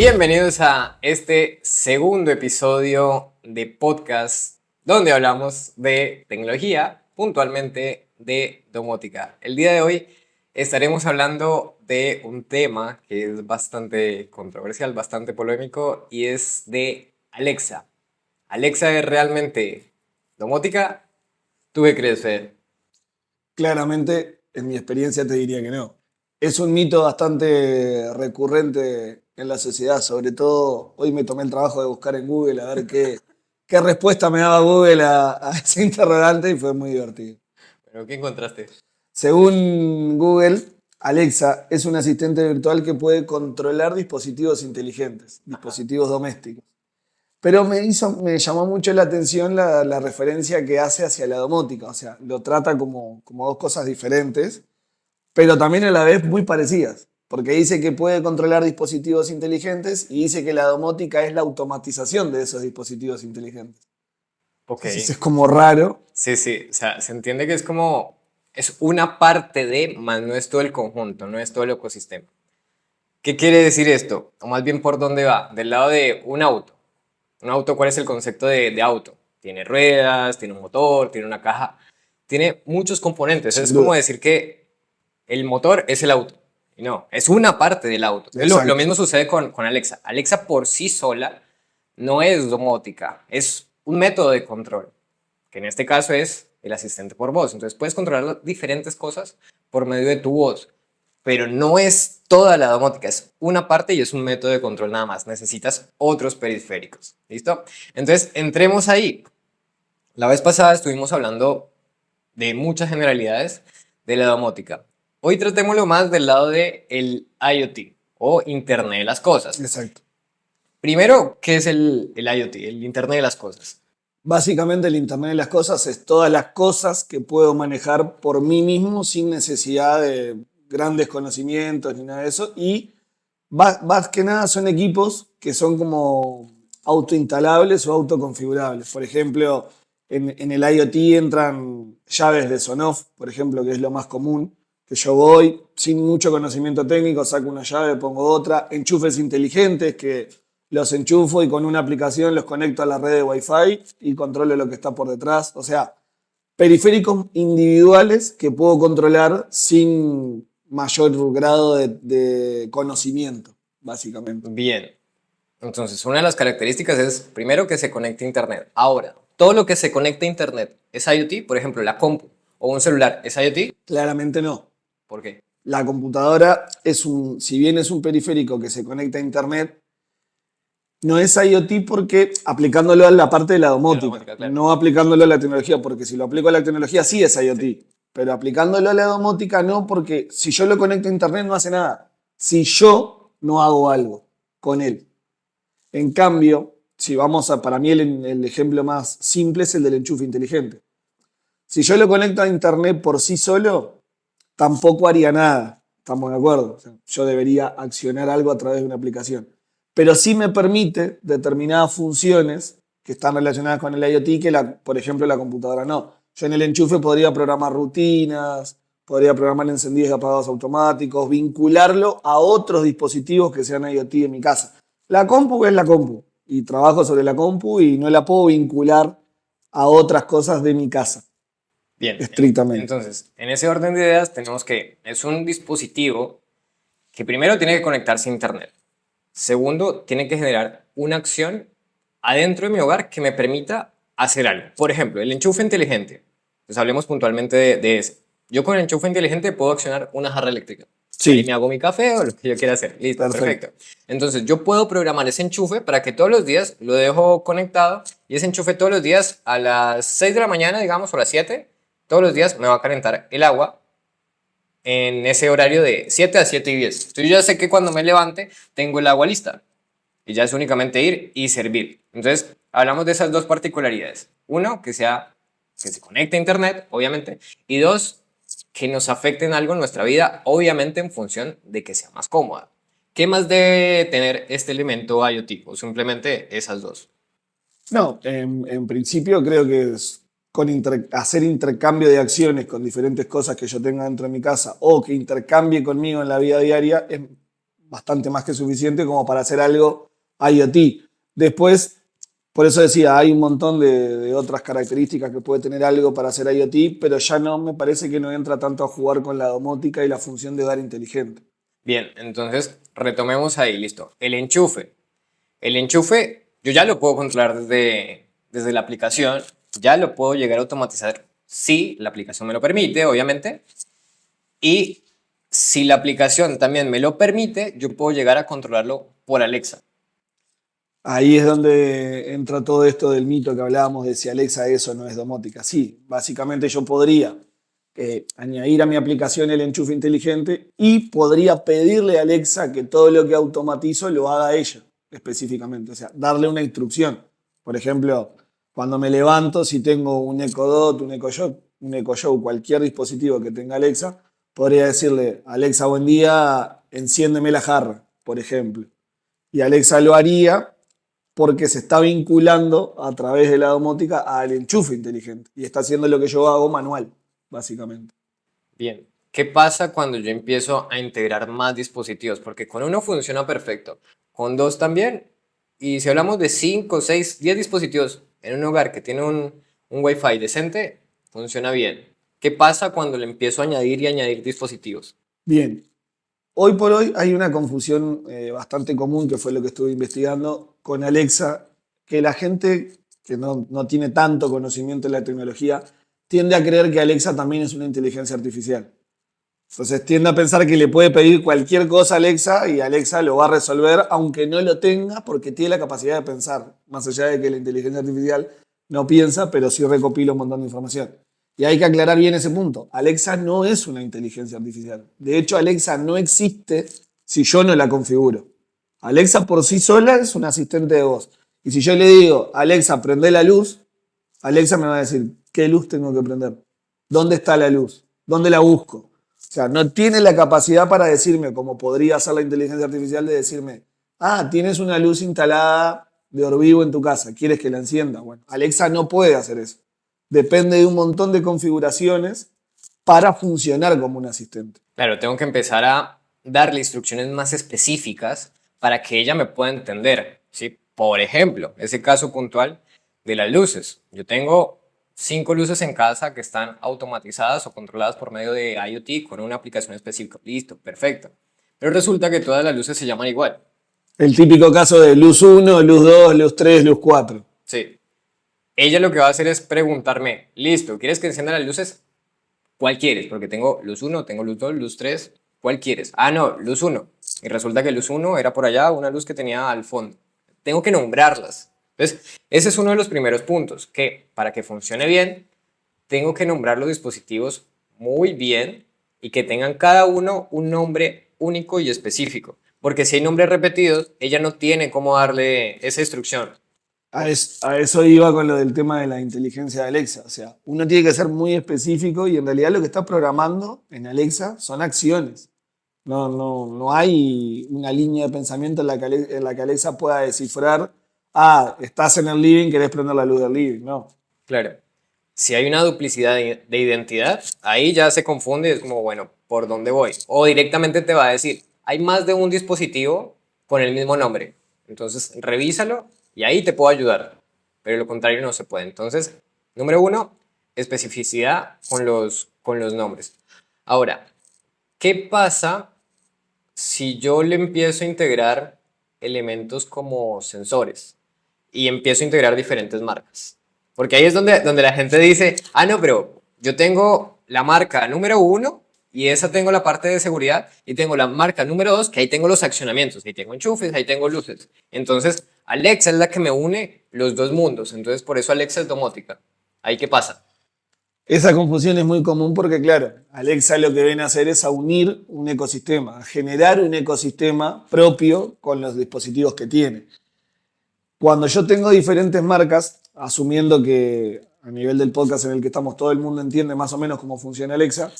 Bienvenidos a este segundo episodio de podcast donde hablamos de tecnología, puntualmente de domótica. El día de hoy estaremos hablando de un tema que es bastante controversial, bastante polémico y es de Alexa. ¿Alexa es realmente domótica? ¿Tú qué crees, Fede? Claramente, en mi experiencia te diría que no. Es un mito bastante recurrente en la sociedad, sobre todo hoy me tomé el trabajo de buscar en Google a ver qué respuesta me daba Google a ese interrogante y fue muy divertido. ¿Pero qué encontraste? Según Google, Alexa es un asistente virtual que puede controlar dispositivos inteligentes, dispositivos domésticos. Pero me llamó mucho la atención la referencia que hace hacia la domótica, o sea, lo trata como dos cosas diferentes, pero también a la vez muy parecidas, porque dice que puede controlar dispositivos inteligentes y dice que la domótica es la automatización de esos dispositivos inteligentes. Ok. Entonces es como raro. Sí, o sea, se entiende que es como, es una parte de, más no es todo el conjunto, no es todo el ecosistema. ¿Qué quiere decir esto? O más bien por dónde va, del lado de un auto. Un auto, ¿cuál es el concepto de auto? Tiene ruedas, tiene un motor, tiene una caja, tiene muchos componentes. Es Sin como duda. decir que el motor es el auto. Y no, es una parte del auto. Lo Exacto. mismo sucede con Alexa. Alexa por sí sola no es domótica, es un método de control, que en este caso es el asistente por voz. Entonces puedes controlar diferentes cosas por medio de tu voz, pero no es toda la domótica, es una parte y es un método de control nada más. Necesitas otros periféricos. ¿Listo? Entonces entremos ahí. La vez pasada estuvimos hablando de muchas generalidades de la domótica. Hoy tratémoslo más del lado del IoT o Internet de las Cosas. Exacto. Primero, ¿qué es el IoT, el Internet de las Cosas? Básicamente el Internet de las cosas es todas las cosas que puedo manejar por mí mismo sin necesidad de grandes conocimientos ni nada de eso. Y más que nada son equipos que son como autoinstalables o autoconfigurables. Por ejemplo, en el IoT entran llaves de Sonoff, por ejemplo, que es lo más común, que yo voy sin mucho conocimiento técnico, saco una llave, pongo otra, enchufes inteligentes que los enchufo y con una aplicación los conecto a la red de Wi-Fi y controlo lo que está por detrás. O sea, periféricos individuales que puedo controlar sin mayor grado de conocimiento, básicamente. Bien. Entonces, una de las características es, primero, que se conecte a Internet. Ahora, todo lo que se conecte a Internet es IoT, por ejemplo, la compu o un celular, ¿es IoT? Claramente no. ¿Por qué? La computadora si bien es un periférico que se conecta a Internet, no es IoT porque aplicándolo a la parte de la domótica, Claro. no aplicándolo a la tecnología, porque si lo aplico a la tecnología sí es IoT, Sí. pero aplicándolo a la domótica no, porque si yo lo conecto a Internet no hace nada. Si yo no hago algo con él. En cambio, si vamos para mí el ejemplo más simple es el del enchufe inteligente. Si yo lo conecto a Internet por sí solo, tampoco haría nada. ¿Estamos de acuerdo? O sea, yo debería accionar algo a través de una aplicación. Pero sí me permite determinadas funciones que están relacionadas con el IoT que, por ejemplo, la computadora no. Yo en el enchufe podría programar rutinas, podría programar encendidos y apagados automáticos, vincularlo a otros dispositivos que sean IoT en mi casa. La compu es la compu y trabajo sobre la compu y no la puedo vincular a otras cosas de mi casa, Bien, estrictamente. entonces, en ese orden de ideas tenemos que es un dispositivo que primero tiene que conectarse a Internet. Segundo, tiene que generar una acción adentro de mi hogar que me permita hacer algo. Por ejemplo, el enchufe inteligente. Pues hablemos puntualmente de ese. Yo con el enchufe inteligente puedo accionar una jarra eléctrica. Ahí me Sí, hago mi café o lo que yo quiera hacer. Listo, perfecto. perfecto. Entonces yo puedo programar ese enchufe para que todos los días lo dejo conectado y ese enchufe todos los días a las 6 de la mañana, digamos, o a las 7, todos los días me va a calentar el agua en ese horario de 7 a 7 y 10. Entonces yo ya sé que cuando me levante tengo el agua lista y ya es únicamente ir y servir. Entonces hablamos de esas dos particularidades. Uno, que se conecte a internet, obviamente, y dos, que nos afecten algo en nuestra vida, obviamente en función de que sea más cómoda. ¿Qué más debe tener este elemento IoT? O simplemente esas dos. No, en principio creo que es hacer intercambio de acciones con diferentes cosas que yo tenga dentro de mi casa o que intercambie conmigo en la vida diaria es bastante más que suficiente como para hacer algo IoT. Después, por eso decía, hay un montón de otras características que puede tener algo para hacer IoT, pero ya no me parece que no entra tanto a jugar con la domótica y la función de hogar inteligente. Bien, entonces retomemos ahí, listo. El enchufe. El enchufe yo ya lo puedo controlar desde la aplicación, ya lo puedo llegar a automatizar si la aplicación me lo permite, obviamente. Y si la aplicación también me lo permite, yo puedo llegar a controlarlo por Alexa. Ahí es donde entra todo esto del mito que hablábamos de si Alexa eso no es domótica. Sí, básicamente yo podría añadir a mi aplicación el enchufe inteligente y podría pedirle a Alexa que todo lo que automatizo lo haga ella específicamente. O sea, darle una instrucción. Por ejemplo, cuando me levanto, si tengo un Echo Dot, un Echo Show, cualquier dispositivo que tenga Alexa, podría decirle, Alexa, buen día, enciéndeme la jarra, por ejemplo. Y Alexa lo haría porque se está vinculando a través de la domótica al enchufe inteligente y está haciendo lo que yo hago manual, básicamente. Bien, ¿qué pasa cuando yo empiezo a integrar más dispositivos? Porque con uno funciona perfecto, con dos también. Y si hablamos de 5, 6, 10 dispositivos en un hogar que tiene un Wi-Fi decente, funciona bien. ¿Qué pasa cuando le empiezo a añadir y añadir dispositivos? Bien, hoy por hoy hay una confusión bastante común, que fue lo que estuve investigando, con Alexa, que la gente que no tiene tanto conocimiento en la tecnología tiende a creer que Alexa también es una inteligencia artificial. Entonces tiende a pensar que le puede pedir cualquier cosa a Alexa y Alexa lo va a resolver aunque no lo tenga porque tiene la capacidad de pensar, más allá de que la inteligencia artificial no piensa, pero sí recopila un montón de información. Y hay que aclarar bien ese punto. Alexa no es una inteligencia artificial. De hecho, Alexa no existe si yo no la configuro. Alexa por sí sola es un asistente de voz. Y si yo le digo, Alexa, prende la luz, Alexa me va a decir, ¿qué luz tengo que prender? ¿Dónde está la luz? ¿Dónde la busco? O sea, no tiene la capacidad para decirme, como podría hacer la inteligencia artificial, de decirme, ah, tienes una luz instalada de Orbivo en tu casa, ¿quieres que la encienda? Bueno, Alexa no puede hacer eso. Depende de un montón de configuraciones para funcionar como un asistente. Claro, tengo que empezar a darle instrucciones más específicas para que ella me pueda entender, ¿sí? Por ejemplo, ese caso puntual de las luces. Yo tengo 5 luces en casa que están automatizadas o controladas por medio de IoT con una aplicación específica. Listo, perfecto. Pero resulta que todas las luces se llaman igual. El típico caso de luz 1, luz 2, luz 3, luz 4. Sí. Ella lo que va a hacer es preguntarme, listo, ¿quieres que encienda las luces? ¿Cuál quieres? Porque tengo luz 1, tengo luz 2, luz 3. ¿Cuál quieres? Ah, no, luz 1. Y resulta que luz 1 era por allá una luz que tenía al fondo. Tengo que nombrarlas. Entonces, ese es uno de los primeros puntos, que para que funcione bien, tengo que nombrar los dispositivos muy bien y que tengan cada uno un nombre único y específico. Porque si hay nombres repetidos, ella no tiene cómo darle esa instrucción. A eso iba con lo del tema de la inteligencia de Alexa. O sea, uno tiene que ser muy específico y en realidad lo que está programando en Alexa son acciones. No hay una línea de pensamiento en la que Alexa pueda descifrar, ah, estás en el living, querés prender la luz del living. No. Claro. Si hay una duplicidad de identidad, ahí ya se confunde y es como, bueno, ¿por dónde voy? O directamente te va a decir, hay más de un dispositivo con el mismo nombre. Entonces, revísalo y ahí te puedo ayudar. Pero lo contrario no se puede. Entonces, número uno, especificidad con los nombres. Ahora, ¿qué pasa si yo le empiezo a integrar elementos como sensores y empiezo a integrar diferentes marcas? Porque ahí es donde la gente dice, ah, no, pero yo tengo la marca número uno y esa tengo la parte de seguridad y tengo la marca número dos, que ahí tengo los accionamientos, ahí tengo enchufes, ahí tengo luces. Entonces, Alexa es la que me une los dos mundos. Entonces, por eso Alexa es domótica. ¿Ahí qué pasa? Esa confusión es muy común porque, claro, Alexa lo que viene a hacer es a unir un ecosistema, a generar un ecosistema propio con los dispositivos que tiene. Cuando yo tengo diferentes marcas, asumiendo que a nivel del podcast en el que estamos todo el mundo entiende más o menos cómo funciona Alexa,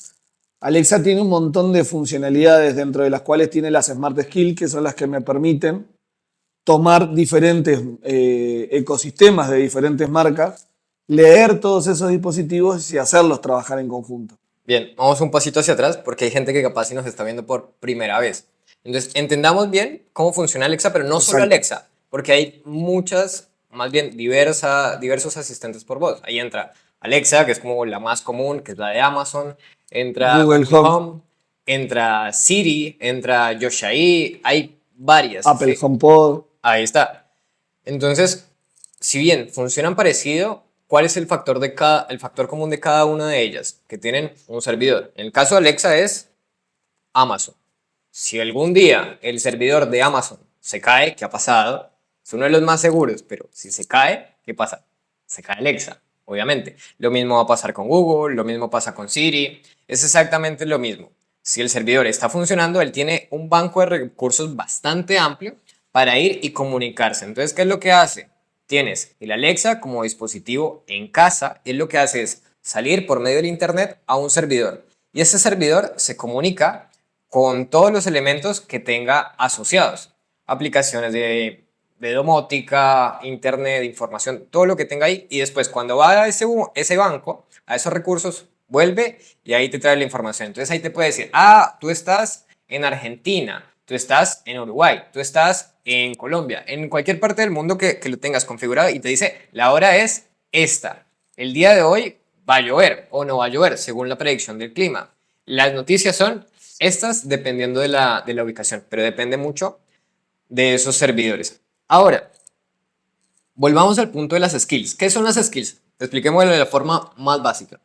Alexa tiene un montón de funcionalidades dentro de las cuales tiene las Smart Skills, que son las que me permiten tomar diferentes ecosistemas de diferentes marcas, leer todos esos dispositivos y hacerlos trabajar en conjunto. Bien, vamos un pasito hacia atrás porque hay gente que capaz si nos está viendo por primera vez. Entonces, entendamos bien cómo funciona Alexa, pero no solo Exacto. Alexa, porque hay muchas, más bien diversos asistentes por voz. Ahí entra Alexa, que es como la más común, que es la de Amazon, entra Google Google Home, Home, entra Siri, entra Yoshai, hay varias, Apple ¿sí? HomePod. Ahí está. Entonces, si bien funcionan parecido, ¿cuál es el factor común de cada una de ellas? Que tienen un servidor. En el caso de Alexa es Amazon. Si algún día el servidor de Amazon se cae, ¿qué ha pasado? Es uno de los más seguros, pero si se cae, ¿qué pasa? Se cae Alexa, obviamente. Lo mismo va a pasar con Google, lo mismo pasa con Siri, es exactamente lo mismo. Si el servidor está funcionando, él tiene un banco de recursos bastante amplio para ir y comunicarse. Entonces, ¿qué es lo que hace? Tienes el Alexa como dispositivo en casa y lo que hace es salir por medio del Internet a un servidor. Y ese servidor se comunica con todos los elementos que tenga asociados. Aplicaciones de domótica, internet, información, todo lo que tenga ahí. Y después cuando va a ese banco, a esos recursos, vuelve y ahí te trae la información. Entonces ahí te puede decir, ah, tú estás en Argentina, tú estás en Uruguay, tú estás en Colombia, en cualquier parte del mundo que lo tengas configurado y te dice, la hora es esta. El día de hoy va a llover o no va a llover, según la predicción del clima. Las noticias son estas dependiendo de la ubicación, pero depende mucho de esos servidores. Ahora, volvamos al punto de las skills. ¿Qué son las skills? Expliquémoslo de la forma más básica.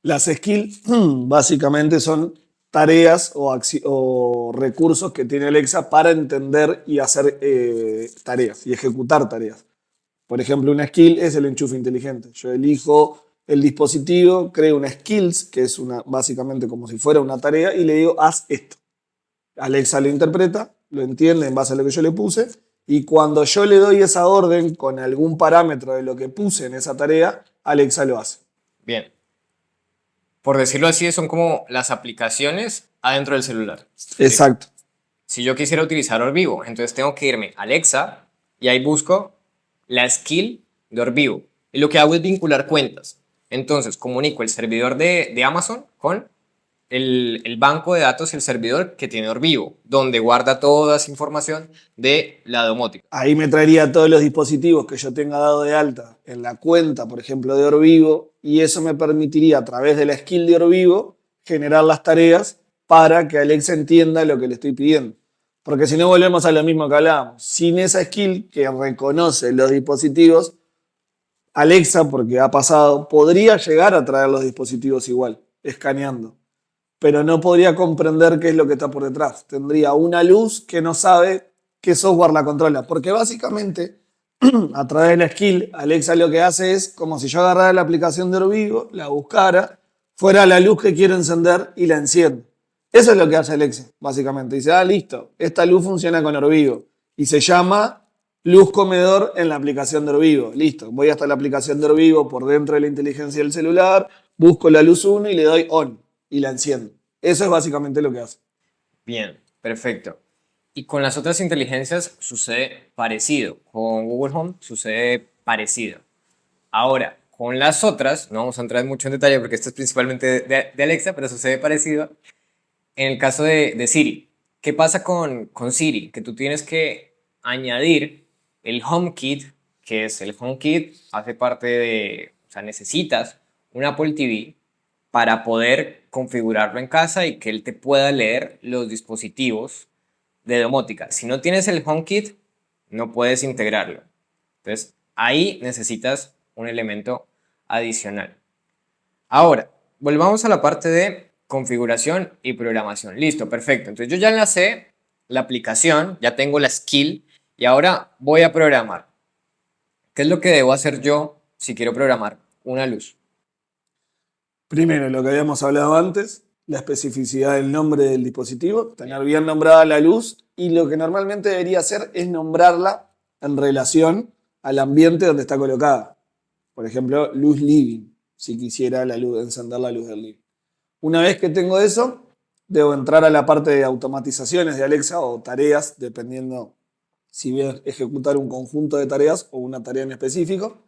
Las skills básicamente son tareas o recursos que tiene Alexa para entender y hacer tareas y ejecutar tareas. Por ejemplo, una skill es el enchufe inteligente. Yo elijo el dispositivo, creo una skills, que es básicamente como si fuera una tarea, y le digo, haz esto. Alexa lo interpreta, lo entiende en base a lo que yo le puse, y cuando yo le doy esa orden con algún parámetro de lo que puse en esa tarea, Alexa lo hace. Bien, por decirlo así, son como las aplicaciones adentro del celular. ¿Sí? Exacto. Si yo quisiera utilizar Orvivo, entonces tengo que irme a Alexa y ahí busco la skill de Orvivo. Y lo que hago es vincular cuentas. Entonces comunico el servidor de Amazon con el banco de datos y el servidor que tiene Orvivo, donde guarda toda esa información de la domótica. Ahí me traería todos los dispositivos que yo tenga dado de alta en la cuenta, por ejemplo, de Orvivo, y eso me permitiría a través de la skill de Orvivo generar las tareas para que Alexa entienda lo que le estoy pidiendo. Porque si no volvemos a lo mismo que hablábamos. Sin esa skill que reconoce los dispositivos, Alexa, porque ha pasado, podría llegar a traer los dispositivos igual, escaneando, pero no podría comprender qué es lo que está por detrás. Tendría una luz que no sabe qué software la controla, porque básicamente a través de la skill, Alexa lo que hace es como si yo agarrara la aplicación de Orbigo, la buscara, fuera la luz que quiero encender y la enciendo. Eso es lo que hace Alexa, básicamente. Dice, ah, listo, esta luz funciona con Orbigo y se llama luz comedor en la aplicación de Orbigo. Listo, voy hasta la aplicación de Orbigo por dentro de la inteligencia del celular, busco la luz 1 y le doy on y la enciendo. Eso es básicamente lo que hace. Bien, perfecto. Y con las otras inteligencias sucede parecido. Con Google Home sucede parecido. Ahora, con las otras, no vamos a entrar mucho en detalle porque esto es principalmente de Alexa, pero sucede parecido en el caso de Siri. ¿Qué pasa con Siri? Que tú tienes que añadir el HomeKit, que es el HomeKit, hace parte de, o sea, necesitas un Apple TV para poder configurarlo en casa y que él te pueda leer los dispositivos de domótica. Si no tienes el HomeKit, no puedes integrarlo. Entonces, ahí necesitas un elemento adicional. Ahora, volvamos a la parte de configuración y programación. Listo, perfecto. Entonces, yo ya enlacé la aplicación, ya tengo la skill y ahora voy a programar. ¿Qué es lo que debo hacer yo si quiero programar una luz? Primero, lo que habíamos hablado antes, la especificidad del nombre del dispositivo, tener bien nombrada la luz y lo que normalmente debería hacer es nombrarla en relación al ambiente donde está colocada. Por ejemplo, luz living, si quisiera encender la luz del living. Una vez que tengo eso, debo entrar a la parte de automatizaciones de Alexa o tareas, dependiendo si voy a ejecutar un conjunto de tareas o una tarea en específico.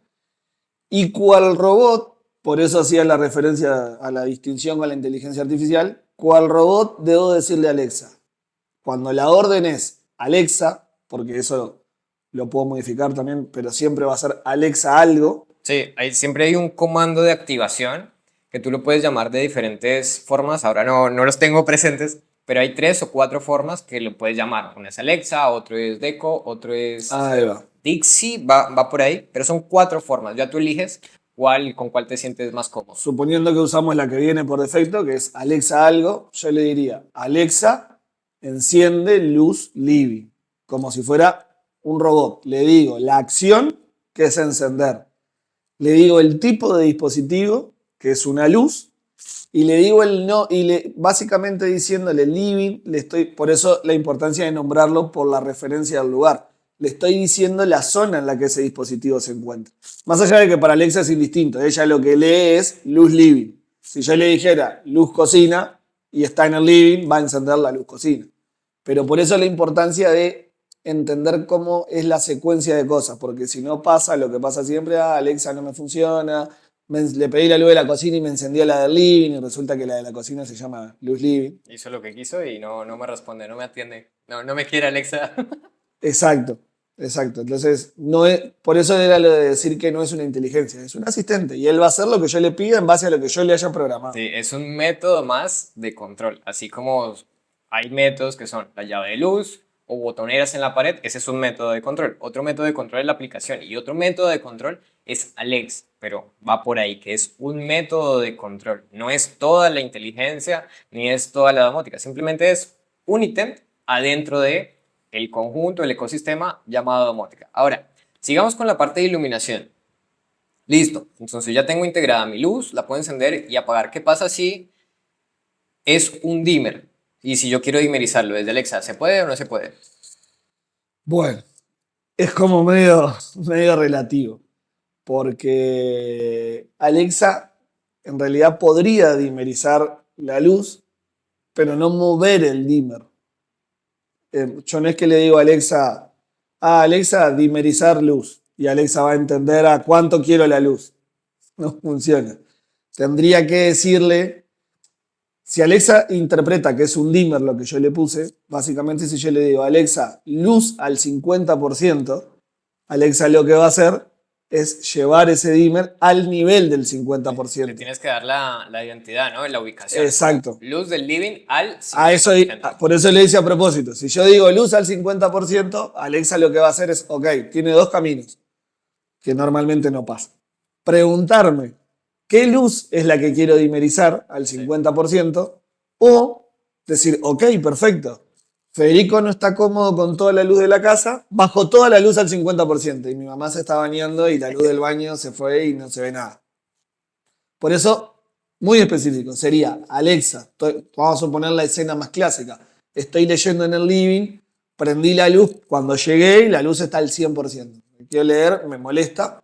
Y cual robot, por eso hacía la referencia a la distinción con la inteligencia artificial, cual robot debo decirle a Alexa, Cuando la orden es Alexa, porque eso lo puedo modificar también, pero siempre va a ser Alexa algo. Sí, siempre hay un comando de activación que tú lo puedes llamar de diferentes formas. Ahora no los tengo presentes, pero hay 3 o 4 formas que lo puedes llamar. Uno es Alexa, otro es Deco, otro es Ahí va. Dixie, va por ahí, pero son 4 formas. Ya tú eliges con cuál te sientes más cómodo. Suponiendo que usamos la que viene por defecto, que es Alexa algo, yo le diría, Alexa, enciende luz living, como si fuera un robot. Le digo la acción, que es encender. Le digo el tipo de dispositivo, que es una luz, y le digo el no, básicamente diciéndole living, por eso la importancia de nombrarlo por la referencia al lugar. Le estoy diciendo la zona en la que ese dispositivo se encuentra. Más allá de que para Alexa es indistinto, ella lo que lee es luz living. Si yo le dijera luz cocina y está en el living, va a encender la luz cocina. Pero por eso la importancia de entender cómo es la secuencia de cosas, porque si no pasa lo que pasa siempre, Alexa no me funciona, le pedí la luz de la cocina y me encendió la del living y resulta que la de la cocina se llama luz living. Hizo lo que quiso y no me responde, no me atiende. No me quiere Alexa. Exacto. Entonces, por eso era lo de decir que no es una inteligencia, es un asistente y él va a hacer lo que yo le pida en base a lo que yo le haya programado. Sí, es un método más de control, así como hay métodos que son la llave de luz o botoneras en la pared, ese es un método de control. Otro método de control es la aplicación y otro método de control es Alexa, pero va por ahí, que es un método de control. No es toda la inteligencia ni es toda la domótica, simplemente es un ítem adentro de el conjunto, el ecosistema llamado domótica. Ahora, sigamos con la parte de iluminación. Listo, entonces ya tengo integrada mi luz, la puedo encender y apagar. ¿Qué pasa si es un dimmer? Y si yo quiero dimerizarlo desde Alexa, ¿se puede o no se puede? Bueno, es como medio relativo, porque Alexa en realidad podría dimerizar la luz, pero no mover el dimmer. Yo no es que le digo a Alexa, Alexa, dimerizar luz, y Alexa va a entender a cuánto quiero la luz. No funciona. Tendría que decirle, si Alexa interpreta que es un dimmer lo que yo le puse, básicamente si yo le digo, Alexa, luz al 50%, Alexa lo que va a hacer es llevar ese dimmer al nivel del 50%. Le tienes que dar la identidad, ¿no? La ubicación. Exacto. Luz del living al 50%. A eso, por eso le hice a propósito. Si yo digo luz al 50%, Alexa lo que va a hacer es, ok, tiene 2 caminos, que normalmente no pasa. Preguntarme qué luz es la que quiero dimerizar al 50%, o decir, ok, perfecto, Federico no está cómodo con toda la luz de la casa, bajo toda la luz al 50%, y mi mamá se está bañando y la luz del baño se fue y no se ve nada. Por eso, muy específico, sería Alexa, vamos a suponer la escena más clásica, estoy leyendo en el living, prendí la luz cuando llegué y la luz está al 100%. Quiero leer, me molesta.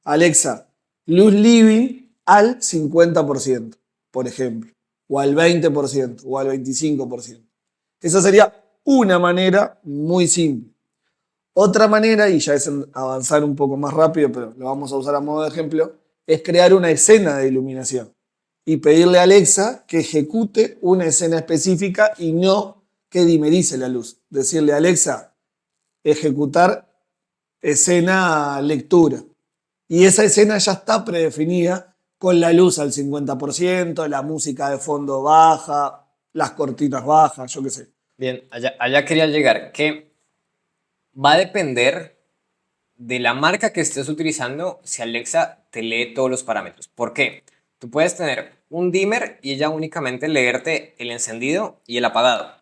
Alexa, luz living al 50%, por ejemplo, o al 20%, o al 25%. Esa sería una manera muy simple. Otra manera, y ya es avanzar un poco más rápido, pero lo vamos a usar a modo de ejemplo, es crear una escena de iluminación y pedirle a Alexa que ejecute una escena específica y no que dimerice la luz. Decirle a Alexa, ejecutar escena lectura. Y esa escena ya está predefinida con la luz al 50%, la música de fondo baja, las cortinas bajas, yo qué sé. Bien, allá quería llegar, que va a depender de la marca que estés utilizando si Alexa te lee todos los parámetros. ¿Por qué? Tú puedes tener un dimmer y ella únicamente leerte el encendido y el apagado,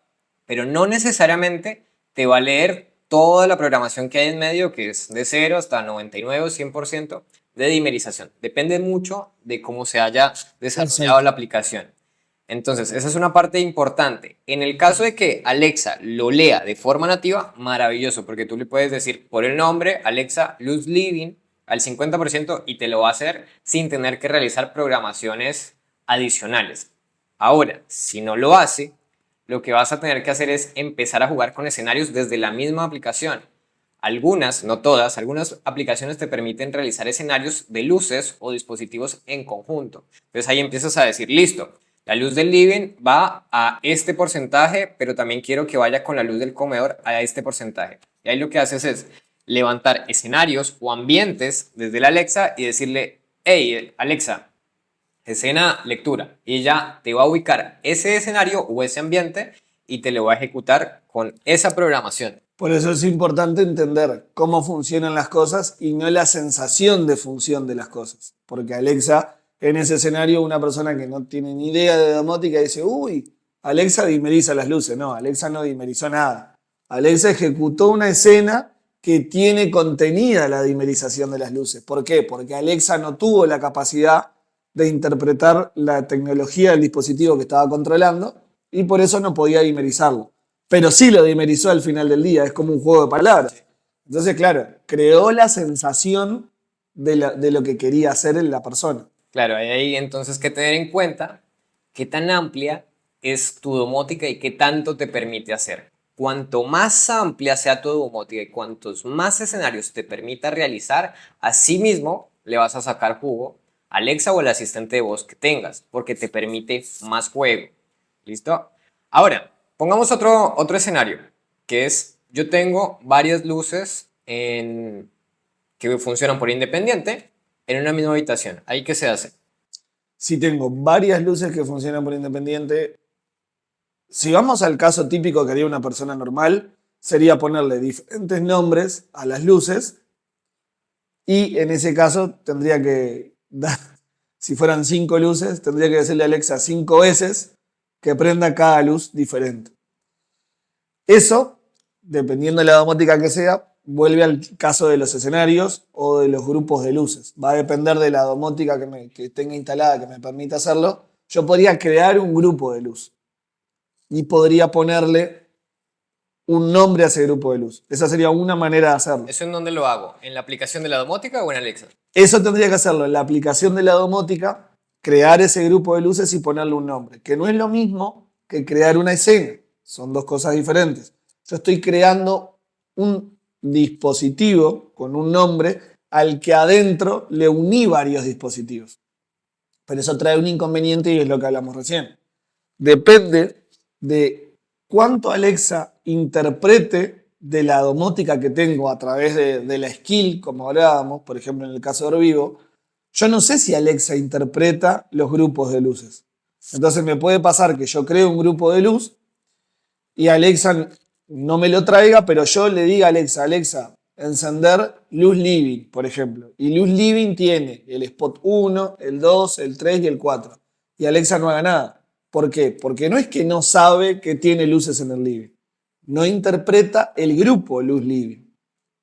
pero no necesariamente te va a leer toda la programación que hay en medio, que es de 0 hasta 99 o 100% de dimerización. Depende mucho de cómo se haya desarrollado la aplicación. Entonces, esa es una parte importante. En el caso de que Alexa lo lea de forma nativa, maravilloso, porque tú le puedes decir por el nombre, Alexa, luz living al 50% y te lo va a hacer sin tener que realizar programaciones adicionales. Ahora, si no lo hace, lo que vas a tener que hacer es empezar a jugar con escenarios desde la misma aplicación. Algunas, no todas, algunas aplicaciones te permiten realizar escenarios de luces o dispositivos en conjunto. Entonces ahí empiezas a decir, listo, La luz del living va a este porcentaje, pero también quiero que vaya con la luz del comedor a este porcentaje. Y ahí lo que haces es levantar escenarios o ambientes desde la Alexa y decirle, hey, Alexa, escena lectura. Y ella te va a ubicar ese escenario o ese ambiente y te lo va a ejecutar con esa programación. Por eso es importante entender cómo funcionan las cosas y no la sensación de función de las cosas. Porque Alexa, en ese escenario, una persona que no tiene ni idea de domótica dice, uy, Alexa dimeriza las luces. No, Alexa no dimerizó nada. Alexa ejecutó una escena que tiene contenida la dimerización de las luces. ¿Por qué? Porque Alexa no tuvo la capacidad de interpretar la tecnología del dispositivo que estaba controlando y por eso no podía dimerizarlo. Pero sí lo dimerizó al final del día, es como un juego de palabras. Entonces, claro, creó la sensación de lo que quería hacer en la persona. Claro, hay ahí entonces que tener en cuenta qué tan amplia es tu domótica y qué tanto te permite hacer. Cuanto más amplia sea tu domótica y cuantos más escenarios te permita realizar, así mismo le vas a sacar jugo a Alexa o al asistente de voz que tengas, porque te permite más juego. ¿Listo? Ahora, pongamos otro escenario, que es, yo tengo varias luces que funcionan por independiente en una misma habitación. ¿Ahí qué se hace? Si tengo varias luces que funcionan por independiente, si vamos al caso típico que haría una persona normal, sería ponerle diferentes nombres a las luces y en ese caso tendría que dar, si fueran 5 luces, tendría que decirle a Alexa 5 veces que prenda cada luz diferente. Eso, dependiendo de la domótica que sea, vuelve al caso de los escenarios o de los grupos de luces. Va a depender de la domótica que tenga instalada que me permita hacerlo. Yo podría crear un grupo de luz y podría ponerle un nombre a ese grupo de luz. Esa sería una manera de hacerlo. ¿Eso en dónde lo hago? ¿En la aplicación de la domótica o en Alexa? Eso tendría que hacerlo en la aplicación de la domótica, crear ese grupo de luces y ponerle un nombre, que no es lo mismo que crear una escena. Son dos cosas diferentes. Yo estoy creando un dispositivo con un nombre al que adentro le uní varios dispositivos. Pero eso trae un inconveniente y es lo que hablamos recién. Depende de cuánto Alexa interprete de la domótica que tengo a través de la skill, como hablábamos, por ejemplo en el caso de Orvivo. Yo no sé si Alexa interpreta los grupos de luces. Entonces me puede pasar que yo creo un grupo de luz y Alexa no me lo traiga, pero yo le diga a Alexa, Alexa, encender luz living, por ejemplo. Y luz living tiene el spot 1, el 2, el 3 y el 4. Y Alexa no haga nada. ¿Por qué? Porque no es que no sabe que tiene luces en el living. No interpreta el grupo luz living.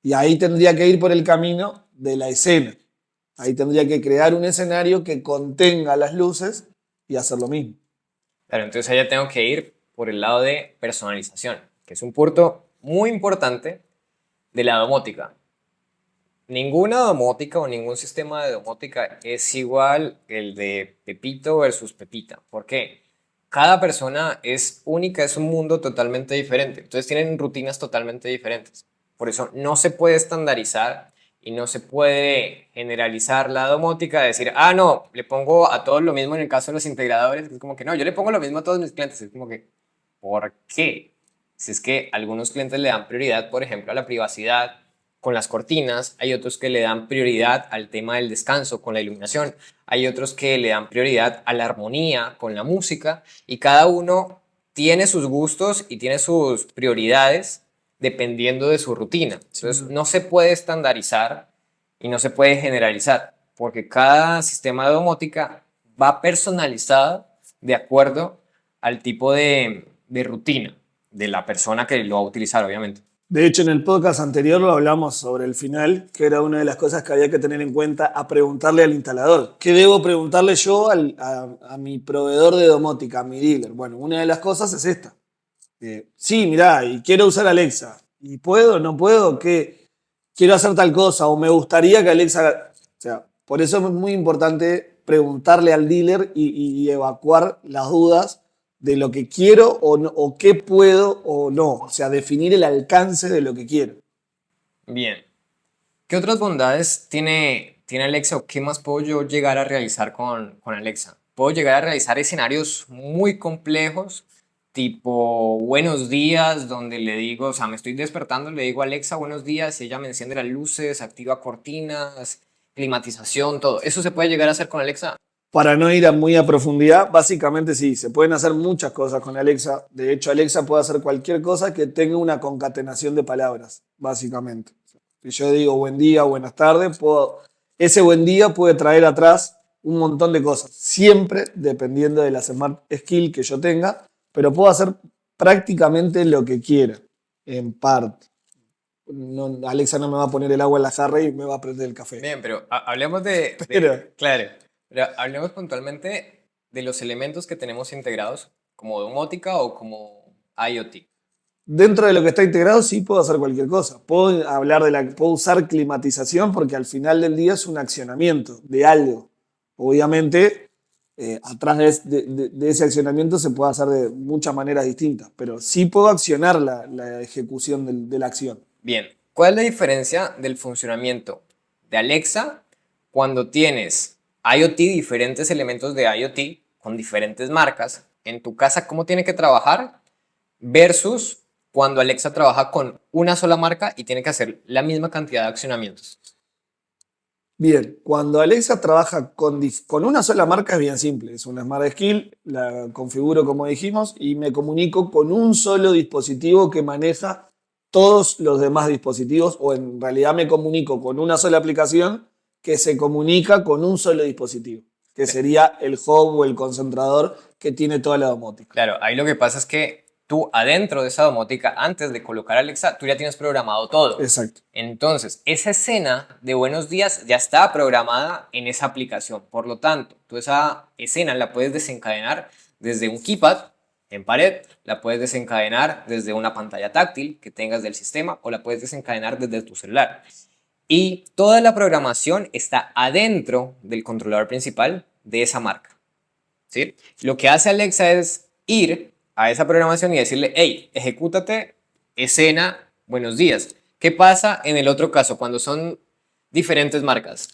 Y ahí tendría que ir por el camino de la escena. Ahí tendría que crear un escenario que contenga las luces y hacer lo mismo. Claro, entonces ahí ya tengo que ir por el lado de personalización, que es un punto muy importante de la domótica. Ninguna domótica o ningún sistema de domótica es igual el de Pepito versus Pepita. ¿Por qué? Cada persona es única, es un mundo totalmente diferente. Entonces tienen rutinas totalmente diferentes. Por eso no se puede estandarizar y no se puede generalizar la domótica, decir, ah, no, le pongo a todos lo mismo en el caso de los integradores. Es como que no, yo le pongo lo mismo a todos mis clientes. Es como que, ¿por qué? Si es que algunos clientes le dan prioridad, por ejemplo, a la privacidad con las cortinas, hay otros que le dan prioridad al tema del descanso con la iluminación, hay otros que le dan prioridad a la armonía con la música y cada uno tiene sus gustos y tiene sus prioridades dependiendo de su rutina. Entonces no se puede estandarizar y no se puede generalizar porque cada sistema de domótica va personalizado de acuerdo al tipo de rutina de la persona que lo va a utilizar, obviamente. De hecho, en el podcast anterior lo hablamos sobre el final, que era una de las cosas que había que tener en cuenta a preguntarle al instalador. ¿Qué debo preguntarle yo a mi proveedor de domótica, a mi dealer? Bueno, una de las cosas es esta. Sí, mirá, y quiero usar Alexa. ¿Y puedo? ¿No puedo? ¿Qué? Quiero hacer tal cosa o me gustaría que Alexa... O sea, por eso es muy importante preguntarle al dealer y evacuar las dudas de lo que quiero o qué puedo o no. O sea, definir el alcance de lo que quiero. Bien. ¿Qué otras bondades tiene Alexa o qué más puedo yo llegar a realizar con Alexa? puedo llegar a realizar escenarios muy complejos, tipo buenos días, donde le digo, o sea, me estoy despertando, le digo Alexa, buenos días, y ella me enciende las luces, activa cortinas, climatización, todo. ¿Eso se puede llegar a hacer con Alexa? Para no ir muy a profundidad, básicamente sí, se pueden hacer muchas cosas con Alexa. De hecho, Alexa puede hacer cualquier cosa que tenga una concatenación de palabras, básicamente. Si yo digo buen día, buenas tardes, ese buen día puede traer atrás un montón de cosas, siempre dependiendo de la Smart Skill que yo tenga, pero puedo hacer prácticamente lo que quiera, en parte. No, Alexa no me va a poner el agua en la jarra y me va a prender el café. Bien, pero hablemos Pero claro, pero hablemos puntualmente de los elementos que tenemos integrados como domótica o como IoT. dentro de lo que está integrado sí puedo hacer cualquier cosa. Puedo usar climatización porque al final del día es un accionamiento de algo. Obviamente, atrás de ese accionamiento se puede hacer de muchas maneras distintas, pero sí puedo accionar la ejecución de la acción. Bien, ¿cuál es la diferencia del funcionamiento de Alexa cuando tienes IoT, diferentes elementos de IoT con diferentes marcas en tu casa, cómo tiene que trabajar versus cuando Alexa trabaja con una sola marca y tiene que hacer la misma cantidad de accionamientos? Bien, cuando Alexa trabaja con una sola marca es bien simple. Es una Smart Skill, la configuro como dijimos y me comunico con un solo dispositivo que maneja todos los demás dispositivos o en realidad me comunico con una sola aplicación que se comunica con un solo dispositivo, que sería el hub o el concentrador que tiene toda la domótica. Claro, ahí lo que pasa es que tú adentro de esa domótica, antes de colocar Alexa, tú ya tienes programado todo. Exacto. Entonces, esa escena de buenos días ya está programada en esa aplicación. Por lo tanto, tú esa escena la puedes desencadenar desde un keypad en pared, la puedes desencadenar desde una pantalla táctil que tengas del sistema o la puedes desencadenar desde tu celular. Y toda la programación está adentro del controlador principal de esa marca. ¿Sí? Lo que hace Alexa es ir a esa programación y decirle, hey, ejecútate escena, buenos días. ¿Qué pasa en el otro caso cuando son diferentes marcas?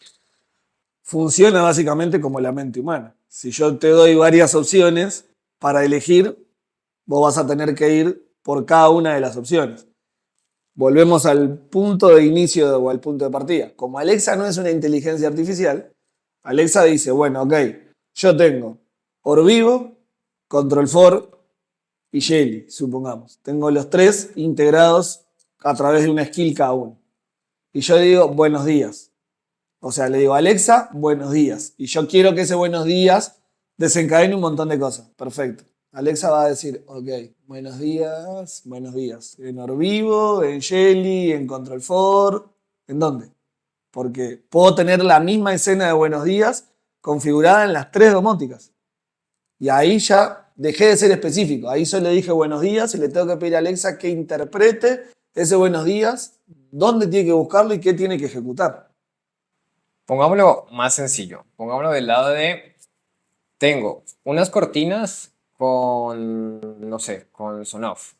Funciona básicamente como la mente humana. Si yo te doy varias opciones para elegir, vos vas a tener que ir por cada una de las opciones. Volvemos al punto de inicio o al punto de partida. Como Alexa no es una inteligencia artificial, Alexa dice, bueno, ok, yo tengo Orvivo, Control 4 y Jelly, supongamos. Tengo los tres integrados a través de una skill cada uno. Y yo digo, buenos días. O sea, le digo, Alexa, buenos días. Y yo quiero que ese buenos días desencadene un montón de cosas. Perfecto. Alexa va a decir, ok, buenos días, buenos días. En Orvivo, en Jelly, en Control 4. ¿En dónde? Porque puedo tener la misma escena de buenos días configurada en las tres domóticas. Y ahí ya dejé de ser específico. Ahí solo dije buenos días y le tengo que pedir a Alexa que interprete ese buenos días, dónde tiene que buscarlo y qué tiene que ejecutar. Pongámoslo más sencillo. Pongámoslo del lado de, tengo unas cortinas con, no sé, con Sonoff.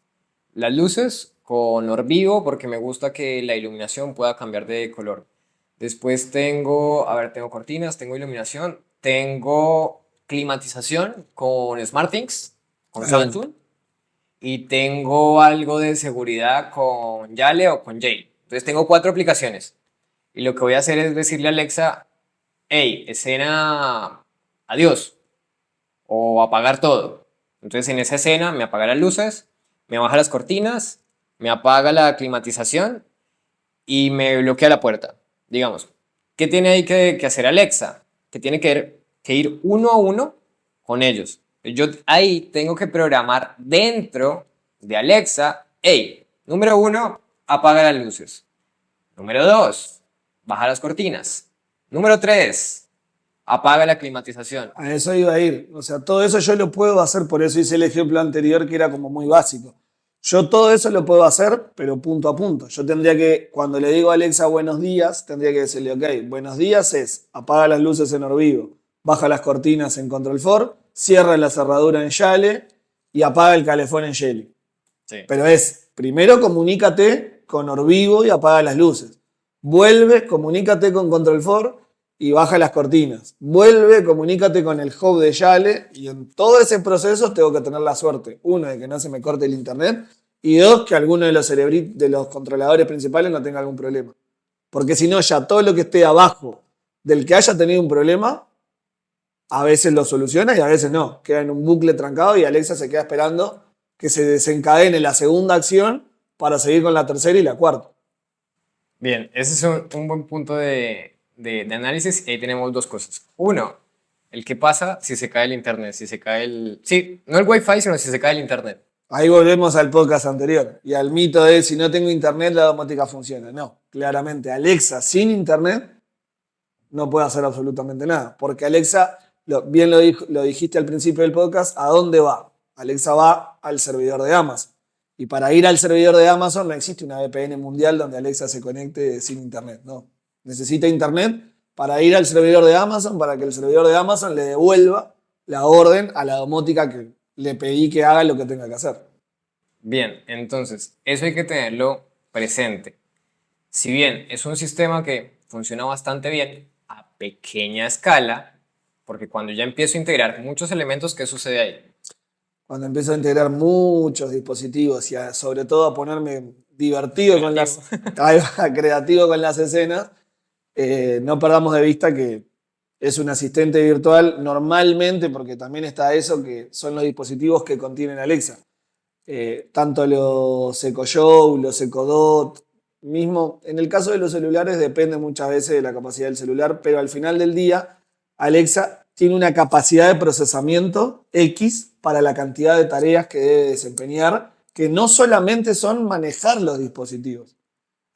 Las luces con Orvivo porque me gusta que la iluminación pueda cambiar de color. Después tengo, a ver, tengo cortinas, tengo iluminación, tengo climatización con SmartThings, con Samsung. Y tengo algo de seguridad con Yale o con Jay. Entonces tengo 4 aplicaciones. Y lo que voy a hacer es decirle a Alexa, hey, escena, adiós, o apagar todo. Entonces en esa escena me apaga las luces, me baja las cortinas, me apaga la climatización y me bloquea la puerta. Digamos, ¿qué tiene ahí que hacer Alexa? Que tiene que ir uno a uno con ellos. Yo ahí tengo que programar dentro de Alexa, hey, número 1, apaga las luces. Número 2, baja las cortinas. Número 3, apaga la climatización. A eso iba a ir. O sea, todo eso yo lo puedo hacer, por eso hice el ejemplo anterior que era como muy básico. Yo todo eso lo puedo hacer, pero punto a punto. Yo tendría que, cuando le digo a Alexa buenos días, tendría que decirle, ok, buenos días es apaga las luces en Orvivo, baja las cortinas en Control 4, cierra la cerradura en Yale y apaga el calefón en Jelly. Sí. Pero es, primero comunícate con Orvivo y apaga las luces. Vuelve, comunícate con Control 4 y baja las cortinas. Vuelve, comunícate con el hub de Yale y en todo ese proceso tengo que tener la suerte, uno, de que no se me corte el internet y dos, que alguno de de los controladores principales no tenga algún problema. Porque si no, ya todo lo que esté abajo del que haya tenido un problema, a veces lo soluciona y a veces no. Queda en un bucle trancado y Alexa se queda esperando que se desencadene la segunda acción para seguir con la tercera y la cuarta. Bien, ese es un buen punto de análisis y ahí tenemos dos cosas. Uno, el qué pasa si se cae el internet, si se cae el... Sí, no el wifi, sino si se cae el internet. Ahí volvemos al podcast anterior y al mito de si no tengo internet la domótica funciona. No, claramente Alexa sin internet no puede hacer absolutamente nada. Porque Alexa, bien lo dijiste al principio del podcast, ¿a dónde va? Alexa va al servidor de Amazon. Y para ir al servidor de Amazon no existe una VPN mundial donde Alexa se conecte sin internet. No. Necesita internet para ir al servidor de Amazon, para que el servidor de Amazon le devuelva la orden a la domótica que le pedí que haga lo que tenga que hacer. Bien, entonces, eso hay que tenerlo presente. Si bien es un sistema que funciona bastante bien a pequeña escala, porque cuando ya empiezo a integrar muchos elementos, ¿qué sucede ahí? Cuando empiezo a integrar muchos dispositivos y sobre todo a ponerme divertido con creativo con las escenas, no perdamos de vista que es un asistente virtual normalmente, porque también está eso que son los dispositivos que contienen Alexa. Tanto los Echo Show, los Echo Dot, mismo en el caso de los celulares depende muchas veces de la capacidad del celular, pero al final del día Alexa tiene una capacidad de procesamiento X para la cantidad de tareas que debe desempeñar, que no solamente son manejar los dispositivos.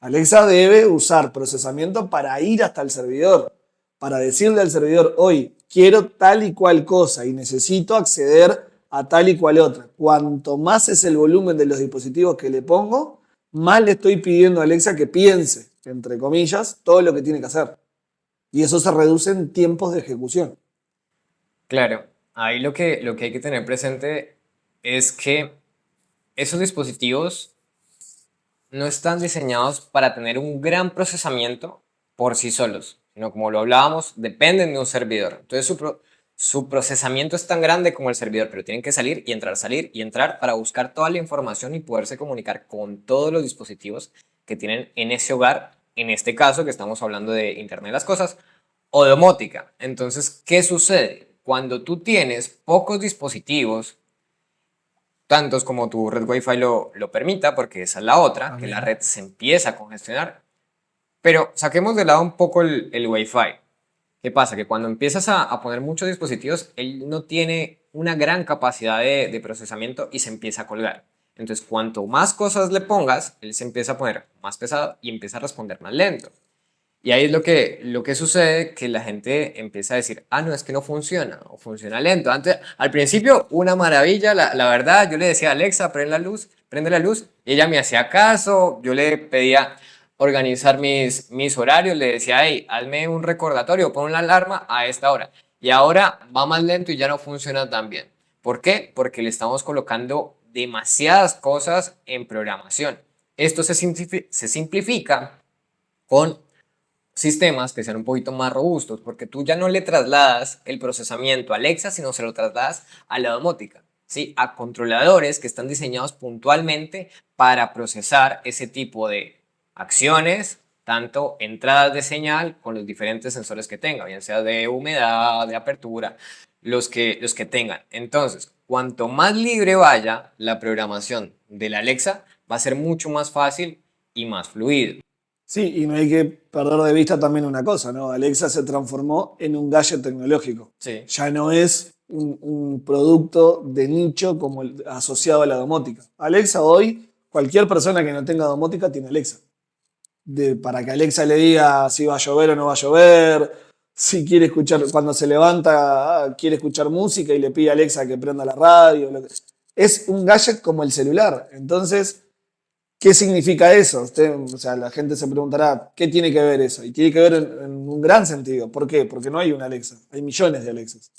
Alexa debe usar procesamiento para ir hasta el servidor, para decirle al servidor, hoy quiero tal y cual cosa y necesito acceder a tal y cual otra. Cuanto más es el volumen de los dispositivos que le pongo, más le estoy pidiendo a Alexa que piense, entre comillas, todo lo que tiene que hacer. Y eso se reduce en tiempos de ejecución. Claro, ahí lo que hay que tener presente es que esos dispositivos no están diseñados para tener un gran procesamiento por sí solos, sino como lo hablábamos, dependen de un servidor. Entonces su procesamiento es tan grande como el servidor, pero tienen que salir y entrar para buscar toda la información y poderse comunicar con todos los dispositivos que tienen en ese hogar, en este caso que estamos hablando de Internet de las Cosas o domótica. Entonces, ¿qué sucede? Cuando tú tienes pocos dispositivos, tantos como tu red Wi-Fi lo permita, porque esa es la otra, que la red se empieza a congestionar. Pero saquemos de lado un poco el Wi-Fi. ¿Qué pasa? Que cuando empiezas a poner muchos dispositivos, él no tiene una gran capacidad de procesamiento y se empieza a colgar. Entonces, cuanto más cosas le pongas, él se empieza a poner más pesado y empieza a responder más lento. Y ahí es lo que sucede, que la gente empieza a decir, ah, no, es que no funciona, o funciona lento. Antes, al principio, una maravilla, la verdad, yo le decía a Alexa, prende la luz, y ella me hacía caso, yo le pedía organizar mis horarios, le decía, hey, hazme un recordatorio, pon una alarma a esta hora. Y ahora va más lento y ya no funciona tan bien. ¿Por qué? Porque le estamos colocando demasiadas cosas en programación. Esto se simplifica con sistemas que sean un poquito más robustos, porque tú ya no le trasladas el procesamiento a Alexa, sino se lo trasladas a la domótica, ¿sí? A controladores que están diseñados puntualmente para procesar ese tipo de acciones, tanto entradas de señal con los diferentes sensores que tenga, bien sea de humedad, de apertura, los que tengan. Entonces, cuanto más libre vaya la programación de la Alexa, va a ser mucho más fácil y más fluido. Sí, y no hay que perder de vista también una cosa, ¿no? Alexa se transformó en un gadget tecnológico. Sí. Ya no es un producto de nicho como asociado a la domótica. Alexa hoy, cualquier persona que no tenga domótica tiene Alexa. Para que Alexa le diga si va a llover o no va a llover, si quiere escuchar, cuando se levanta, quiere escuchar música y le pide a Alexa que prenda la radio. Es un gadget como el celular. Entonces, ¿qué significa eso? O sea, la gente se preguntará, ¿qué tiene que ver eso? Y tiene que ver en un gran sentido. ¿Por qué? Porque no hay una Alexa, hay millones de Alexas.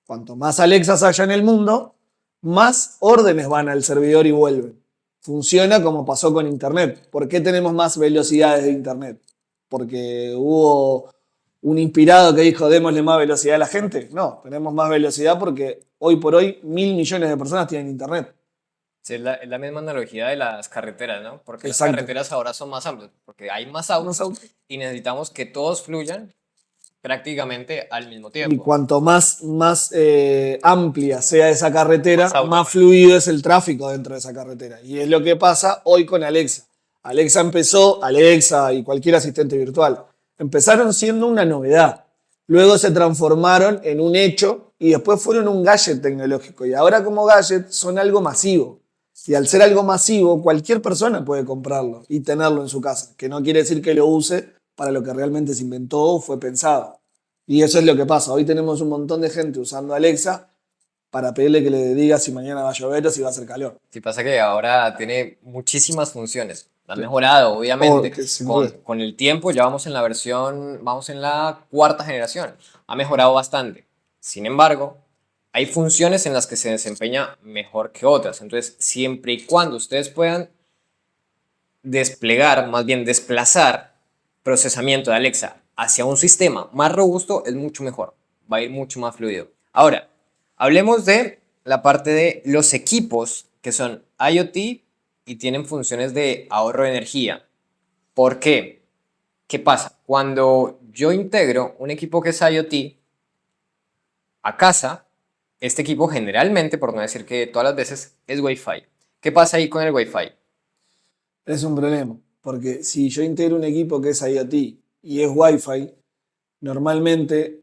Cuanto más Alexas haya en el mundo, más órdenes van al servidor y vuelven. Funciona como pasó con Internet. ¿Por qué tenemos más velocidades de Internet? Porque hubo un inspirado que dijo démosle más velocidad a la gente. No, tenemos más velocidad porque hoy por hoy 1.000 millones de personas tienen internet. Sí, es la misma analogía de las carreteras, ¿no? Porque las Exacto. carreteras ahora son más amplias, porque hay más Más autos autos. y necesitamos que todos fluyan prácticamente al mismo Y tiempo. cuanto más amplia sea esa Más carretera, autos más van. fluido es el tráfico dentro de esa carretera. Y es lo que pasa hoy con Alexa. Alexa y cualquier asistente virtual, empezaron siendo una novedad. Luego se transformaron en un hecho y después fueron un gadget tecnológico. Y ahora como gadget son algo masivo. Y al ser algo masivo, cualquier persona puede comprarlo y tenerlo en su casa. Que no quiere decir que lo use para lo que realmente se inventó o fue pensado. Y eso es lo que pasa. Hoy tenemos un montón de gente usando Alexa para pedirle que le diga si mañana va a llover o si va a hacer calor. Sí, pasa que ahora tiene muchísimas funciones. La han Sí. mejorado, O obviamente. que sin duda. Con el tiempo ya vamos en la cuarta generación. Ha mejorado bastante. Sin embargo, hay funciones en las que se desempeña mejor que otras. Entonces, siempre y cuando ustedes puedan desplegar, más bien desplazar procesamiento de Alexa hacia un sistema más robusto, es mucho mejor. Va a ir mucho más fluido. Ahora, hablemos de la parte de los equipos que son IoT y tienen funciones de ahorro de energía. ¿Por qué? ¿Qué pasa? Cuando yo integro un equipo que es IoT a casa, este equipo generalmente, por no decir que todas las veces, es Wi-Fi. ¿Qué pasa ahí con el Wi-Fi? Es un problema. Porque si yo integro un equipo que es IoT y es Wi-Fi, normalmente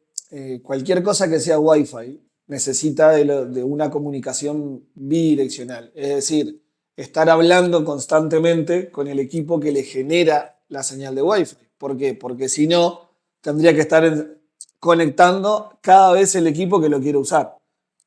cualquier cosa que sea Wi-Fi necesita de una comunicación bidireccional. Es decir, estar hablando constantemente con el equipo que le genera la señal de Wi-Fi. ¿Por qué? Porque si no, tendría que estar conectando cada vez el equipo que lo quiere usar.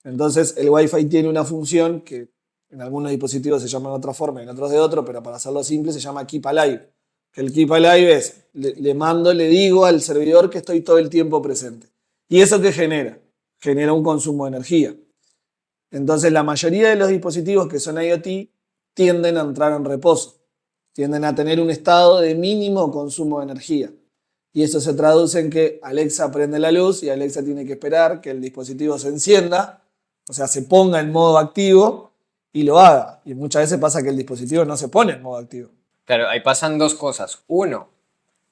Entonces, el Wi-Fi tiene una función que en algunos dispositivos se llama de otra forma, en otros de otro, pero para hacerlo simple se llama Keep Alive. Que el Keep Alive es, le digo al servidor que estoy todo el tiempo presente. ¿Y eso qué genera? Genera un consumo de energía. Entonces, la mayoría de los dispositivos que son IoT tienden a entrar en reposo, tienden a tener un estado de mínimo consumo de energía. Y eso se traduce en que Alexa prende la luz y Alexa tiene que esperar que el dispositivo se encienda, o sea, se ponga en modo activo y lo haga. Y muchas veces pasa que el dispositivo no se pone en modo activo. Claro, ahí pasan dos cosas. Uno,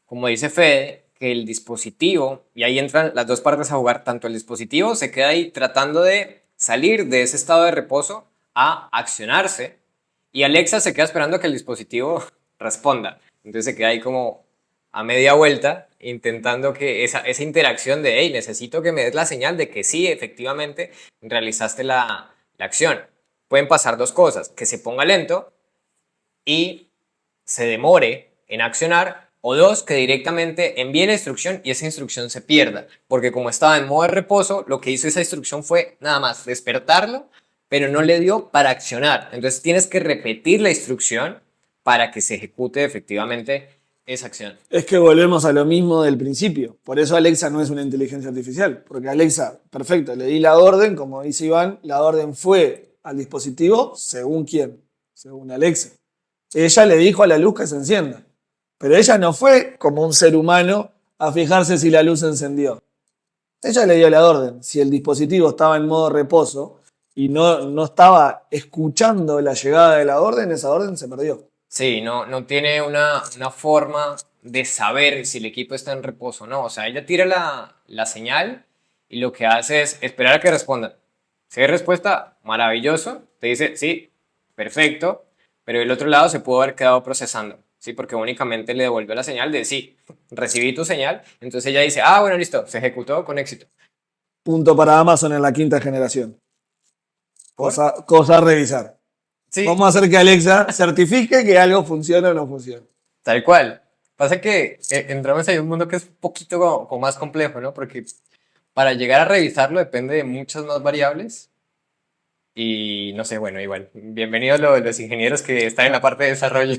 como dice Fede, que el dispositivo, y ahí entran las dos partes a jugar, tanto el dispositivo se queda ahí tratando de salir de ese estado de reposo a accionarse, y Alexa se queda esperando a que el dispositivo responda. Entonces se queda ahí como a media vuelta, intentando que esa interacción de, hey, necesito que me des la señal de que sí, efectivamente, realizaste la acción. Pueden pasar dos cosas, que se ponga lento y se demore en accionar, o dos, que directamente envíe la instrucción y esa instrucción se pierda, porque como estaba en modo de reposo, lo que hizo esa instrucción fue nada más despertarlo, pero no le dio para accionar. Entonces tienes que repetir la instrucción para que se ejecute efectivamente esa acción. Es que volvemos a lo mismo del principio. Por eso Alexa no es una inteligencia artificial. Porque Alexa, perfecto, le di la orden, como dice Iván, la orden fue al dispositivo según quién, según Alexa. Ella le dijo a la luz que se encienda. Pero ella no fue como un ser humano a fijarse si la luz se encendió. Ella le dio la orden. Si el dispositivo estaba en modo reposo y no estaba escuchando la llegada de la orden, esa orden se perdió. Sí, no tiene una forma de saber si el equipo está en reposo, ¿no? O sea, ella tira la señal y lo que hace es esperar a que respondan. Si hay respuesta, maravilloso, te dice, sí, perfecto, pero del otro lado se pudo haber quedado procesando, ¿sí? Porque únicamente le devolvió la señal de, sí, recibí tu señal, entonces ella dice, ah, bueno, listo, se ejecutó con éxito. Punto para Amazon en la quinta generación. ¿Por? Cosa a revisar. Sí, Vamos a hacer que Alexa certifique que algo funciona o no funciona. tal cual. Pasa que entramos en un mundo que es un poquito como más complejo, ¿no? Porque para llegar a revisarlo depende de muchas más variables y no sé, bueno, igual. Bienvenidos los ingenieros que están en la parte de desarrollo.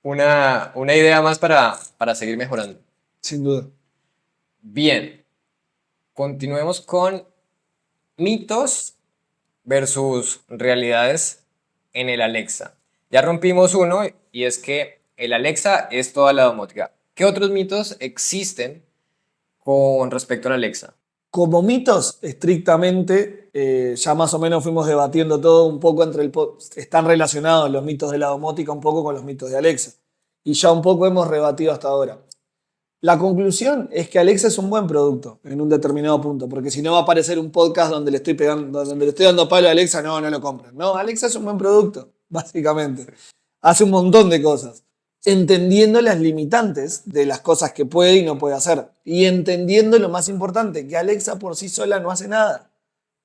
Una idea más para seguir mejorando. Sin duda. Bien, continuemos con mitos versus realidades en el Alexa. Ya rompimos uno y es que el Alexa es toda la domótica. ¿Qué otros mitos existen con respecto a la Alexa? Como mitos, estrictamente, ya más o menos fuimos debatiendo todo un poco están relacionados los mitos de la domótica un poco con los mitos de Alexa. Y ya un poco hemos rebatido hasta ahora. La conclusión es que Alexa es un buen producto en un determinado punto, porque si no va a aparecer un podcast donde le estoy pegando, donde le estoy dando palo a Alexa, no, no lo compren. No, Alexa es un buen producto, básicamente. Hace un montón de cosas, entendiendo las limitantes de las cosas que puede y no puede hacer. Y entendiendo lo más importante, que Alexa por sí sola no hace nada.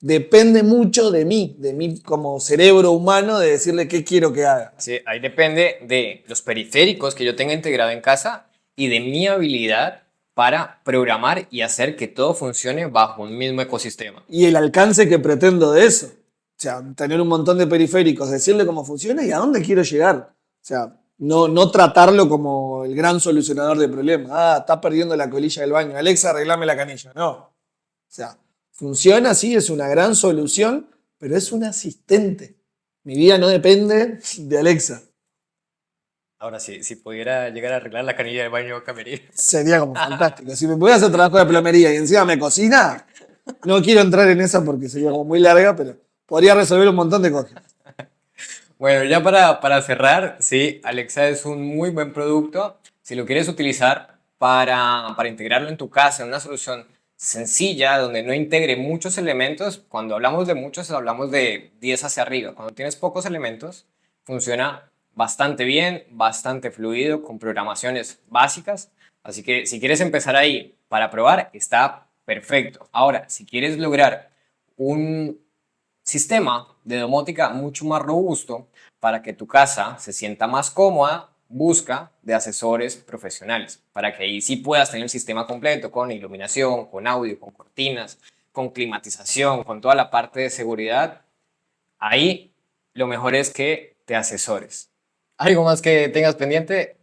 Depende mucho de mí como cerebro humano, de decirle qué quiero que haga. Sí, ahí depende de los periféricos que yo tenga integrado en casa y de mi habilidad para programar y hacer que todo funcione bajo un mismo ecosistema. Y el alcance que pretendo de eso. O sea, tener un montón de periféricos, decirle cómo funciona y a dónde quiero llegar. O sea, no tratarlo como el gran solucionador de problemas. Ah, está perdiendo la colilla del baño. Alexa, arreglame la canilla. No. O sea, funciona, sí, es una gran solución, pero es un asistente. Mi vida no depende de Alexa. Ahora sí, si pudiera llegar a arreglar la canilla del baño, cambiaría. Sería como fantástico. Si me pudiera hacer trabajo de plomería y encima me cocina, no quiero entrar en esa porque sería como muy larga, pero podría resolver un montón de cosas. Bueno, ya para cerrar, sí, Alexa es un muy buen producto. Si lo quieres utilizar para integrarlo en tu casa, en una solución sencilla, donde no integre muchos elementos, cuando hablamos de muchos, hablamos de 10 hacia arriba. Cuando tienes pocos elementos, funciona bastante bien, bastante fluido, con programaciones básicas. Así que si quieres empezar ahí para probar, está perfecto. Ahora, si quieres lograr un sistema de domótica mucho más robusto para que tu casa se sienta más cómoda, busca de asesores profesionales para que ahí sí puedas tener el sistema completo con iluminación, con audio, con cortinas, con climatización, con toda la parte de seguridad. Ahí lo mejor es que te asesores. ¿Algo más que tengas pendiente?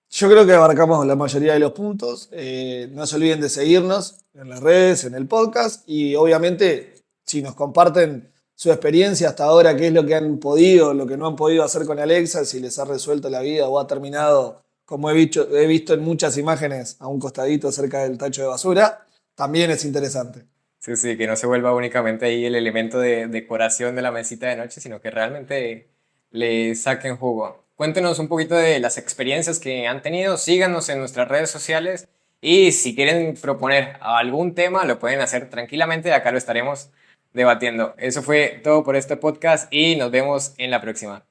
Yo creo que abarcamos la mayoría de los puntos. No se olviden de seguirnos en las redes, en el podcast y obviamente si nos comparten su experiencia hasta ahora, qué es lo que han podido, lo que no han podido hacer con Alexa, si les ha resuelto la vida o ha terminado, como he visto en muchas imágenes, a un costadito cerca del tacho de basura, también es interesante. Sí, sí, que no se vuelva únicamente ahí el elemento de decoración de la mesita de noche, sino que realmente le saquen jugo. Cuéntenos un poquito de las experiencias que han tenido, síganos en nuestras redes sociales y si quieren proponer algún tema lo pueden hacer tranquilamente, acá lo estaremos debatiendo. Eso fue todo por este podcast y nos vemos en la próxima.